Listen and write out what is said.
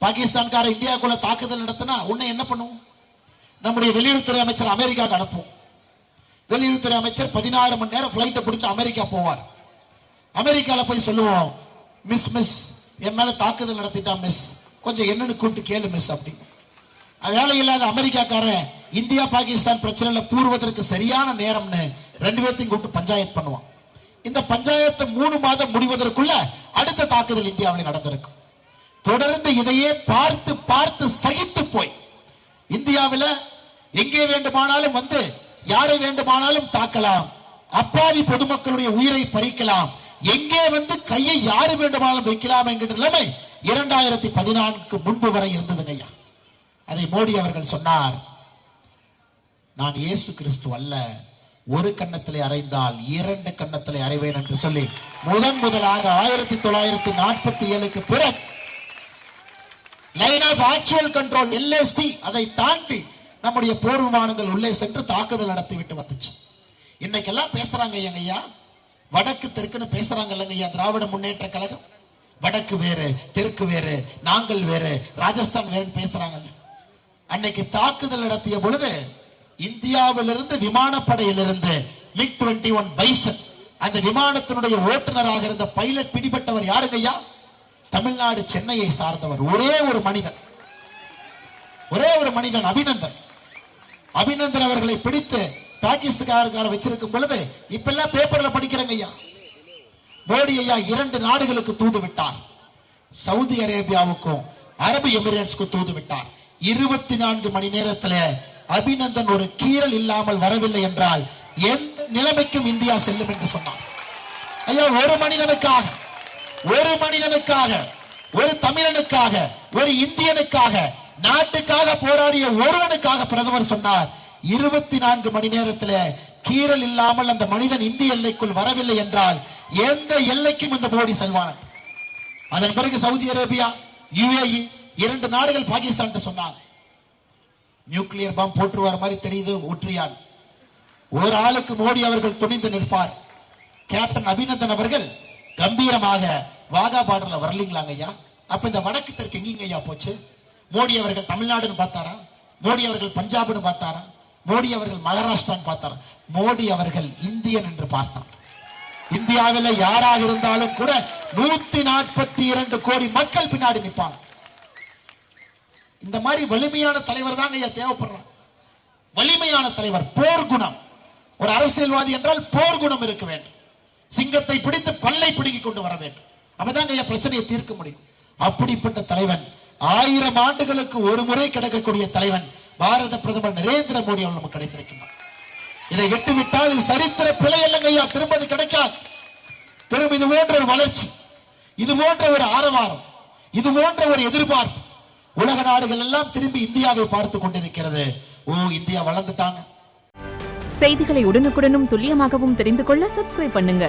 பாகிஸ்தான்கார இந்தியாவுக்குள்ள தாக்குதல் நடத்தினா உன்னை என்ன பண்ணுவோம்? நம்முடைய வெளியுறவுத்துறை அமைச்சர் அமெரிக்காவுக்கு அனுப்புவோம். வெளியுறவுத்துறை அமைச்சர் 16 மணி நேரம் பிளைட்டை பிடிச்சு அமெரிக்கா போவார். அமெரிக்கால போய் சொல்லுவோம், மிஸ் என் மேல தாக்குதல் நடத்திட்டான் மிஸ், கொஞ்சம் என்னன்னு கூப்பிட்டு கேளு மிஸ் அப்படின்னு. வேலை இல்லாத அமெரிக்காக்காரன் இந்தியா பாகிஸ்தான் பிரச்சனையில பூர்வதற்கு சரியான நேரம்னு 2 பேர்த்தையும் கூப்பிட்டு பஞ்சாயத்து பண்ணுவான். இந்த பஞ்சாயத்து 3 மாதம் முடிவதற்குள்ள அடுத்த தாக்குதல் இந்தியாவில் நடந்திருக்கும். தொடர்ந்து இதையே பார்த்து பார்த்து சகித்து போய் இந்தியாவில் எங்கே வேண்டுமானாலும் வந்து யாரை வேண்டுமானாலும் தாக்கலாம், அப்பாவி பொதுமக்களுடைய உயிரை பறிக்கலாம், எங்கே வந்து கையை யாரு வேண்டுமானாலும் வைக்கலாம் என்கிற நிலைமை 2014 முன்பு வரை இருந்ததுங்க ஐயா. அதை மோடி அவர்கள் சொன்னார், நான் இயேசு கிறிஸ்து அல்ல, ஒரு கன்னத்திலே அறைந்தால் 2 கன்னத்திலே அறைவேன் என்று சொல்லி முதலாக 1947 பிறகு line of actual control LAC அதை தாண்டி நம்முடைய போர் விமானங்கள் உள்ளே சென்று தாக்குதல் நடத்தி விட்டு வந்துச்சு. இன்னைக்கெல்லாம் பேசுறாங்க ஐயா, வடக்கு தெற்குன்னு பேசுறாங்க இல்லைங்க ஐயா. திராவிட முன்னேற்ற கழகம் வடக்கு வேறு தெற்கு வேறு, நாங்கள் வேறு, ராஜஸ்தான் வேறுன்னு பேசுறாங்க. அன்னைக்கு தாக்குதல் நடத்திய பொழுது இந்தியாவிலிருந்து விமானப்படையிலிருந்து MiG-21 பைசன் அந்த விமானத்தினுடைய ஓட்டுநராக இருந்த பைலட் பிடிபட்டவர் யாருங்க ஐயா? தமிழ்நாடு சென்னையை சார்ந்தவர் ஒரே ஒரு மனிதன் அபிநந்தன் அவர்களை பிடித்து பாகிஸ்தான்கார வச்சிருக்கும் பொழுது இப்ப எல்லாம் பேப்பர்ல படிக்கிறேங்க ஐயா. மோடி ஐயா 2 நாடுகளுக்கு தூது விட்டார். சவுதி அரேபியாவுக்கும் அரபு எமிரேட்ஸ்க்கும் தூது விட்டார். 24 மணி நேரத்தில் அபிநந்தன் ஒரு கீறல் இல்லாமல் வரவில்லை என்றால் எந்த நிலைமைக்கும் இந்தியா செல்லும் என்று சொன்னார். ஐயா, ஒரு மனிதனுக்காக, ஒரு தமிழனுக்காக, ஒரு இந்தியனுக்காக, நாட்டுக்காக போராடிய ஒருவனுக்காக பிரதமர் சொன்னார், 24 மணி நேரத்தில் கீறல் இல்லாமல் அந்த மனிதன் இந்திய எல்லைக்குள் வரவில்லை என்றால் எந்த எல்லைக்கும் இந்த மோடி செல்வான். அதன் பிறகு சவுதி அரேபியா, UAE 2 நாடுகள் பாகிஸ்தான் சொன்னாங்க. நியூக்ளியர் பாம் போட்டுருவார் மாதிரி தெரியுது ஒற்றியான். ஒரு ஆளுக்கு மோடி அவர்கள் துணிந்து நிற்பார். கேப்டன் அபிநந்தன் அவர்கள் கம்பீரமாக வாகா பார்டர்ல வரலீங்களாங்க ஐயா. அப்ப இந்த வடக்கு தெற்கு எங்கீங்க ஐயா போச்சு? மோடி அவர்கள் தமிழ்நாடுன்னு பார்த்தாரா? மோடி அவர்கள் பஞ்சாப்னு பார்த்தாரா? மோடி அவர்கள் மகாராஷ்டிரான்னு பார்த்தாரா? மோடி அவர்கள் இந்தியன் என்று பார்த்தார். இந்தியாவில் யாராக இருந்தாலும் கூட 142 கோடி மக்கள் பின்னாடி நிற்பாங்க. இந்த மாதிரி வலிமையான தலைவர் தாங்க ஐயா தேவைப்படுறான். வலிமையான தலைவர், போர் குணம். ஒரு அரசியல்வாதி என்றால் போர் குணம் இருக்க வேண்டும். சிங்கத்தை பிடித்து பல்லை பிடுங்கி கொண்டு வர வேண்டும். அப்பதாங்க ஐயா பிரச்சனையை தீர்க்க முடியும். அப்படிப்பட்ட தலைவன், 1000 ஆண்டுகளுக்கு ஒரு முறை கிடைக்கக்கூடிய தலைவன் பாரத பிரதமர் நரேந்திர மோடி அவர்கள் நமக்கு கிடைத்திருக்கிறார். இதை விட்டுவிட்டால் இது சரித்திர பிழை இல்லைங்க ஐயா, திரும்ப கிடைக்காது. திரும்ப இது போன்ற ஒரு வளர்ச்சி, இது போன்ற ஒரு ஆரவாரம், இது போன்ற ஒரு எதிர்பார்ப்பு உலக நாடுகள் எல்லாம் திரும்பி இந்தியாவை பார்த்து கொண்டிருக்கிறது. ஓ, இந்தியா வளர்ந்துட்டாங்க. செய்திகளை உடனுக்குடனும் துல்லியமாகவும் தெரிந்து கொள்ள சப்ஸ்கிரைப் பண்ணுங்க.